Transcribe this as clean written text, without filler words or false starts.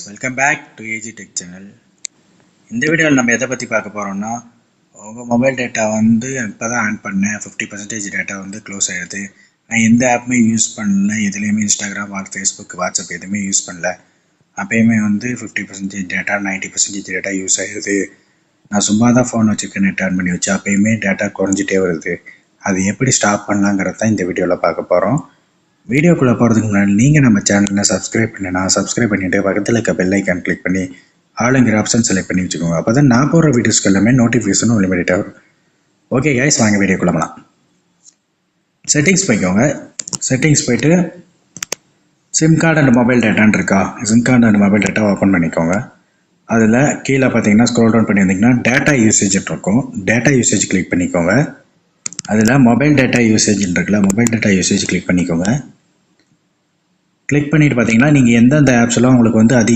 Welcome back to AG tech channel. இந்த வீடியோவில் நம்ம எதை பற்றி பார்க்க போகிறோம்னா, உங்கள் மொபைல் டேட்டா வந்து இப்போ தான் ஆன் பண்ணேன், 50% டேட்டா வந்து க்ளோஸ் ஆகிடுது. நான் எந்த ஆப்புமே யூஸ் பண்ணல, எதுலேயுமே இன்ஸ்டாகிராம் ஃபேஸ்புக் வாட்ஸ்அப் எதுவுமே யூஸ் பண்ணல. அப்போயுமே வந்து 50% டேட்டா 90% டேட்டா யூஸ் ஆகிடுது. நான் சும்மா தான் ஃபோன் வச்சுருக்கேன், நெட் ஆன் பண்ணி வச்சு, அப்போயுமே டேட்டா குறைஞ்சிட்டே வருது. அது எப்படி ஸ்டாப் பண்ணலாங்கிறது தான் இந்த வீடியோவில் பார்க்க போகிறோம். வீடியோக்குள்ளே போகிறதுக்கு முன்னாடி நீங்கள் நம்ம சேனலில் சப்ஸ்கிரைப் பண்ணிவிட்டு பக்கத்தில் இருக்க பெல் ஐக்கான் கிளிக் பண்ணி ஆளுங்கிற ஆப்ஷன் செலக்ட் பண்ணி வச்சுக்கோங்க. அப்போ தான் நான் போகிற வீடியோஸ்க்கு எல்லாமே நோட்டிஃபிகேஷனும் இமிடியேட்டாக வரும். ஓகே கைஸ், வாங்க வீடியோக்குள்ளே போகலாம். செட்டிங்ஸ் போய்க்கோங்க. செட்டிங்ஸ் போய்ட்டு சிம் கார்டு அண்ட் மொபைல் டேட்டான்னு இருக்கா, sim card and mobile data open பண்ணிக்கோங்க. அதில் கீழே பார்த்தீங்கன்னா ஸ்க்ரோல் டவுன் பண்ணி வந்தீங்கன்னா டேட்டா யூசேஜ் இருக்கும். டேட்டா யூசேஜ் கிளிக் பண்ணிக்கோங்க. அதில் மொபைல் டேட்டா யூசேஜ் இருக்குல்ல, மொபைல் டேட்டா யூசேஜ் கிளிக் பண்ணிக்கோங்க. கிளிக் பண்ணிட்டு பார்த்தீங்கன்னா நீங்கள் எந்தெந்த ஆப்ஸ்லாம் உங்களுக்கு வந்து அதிக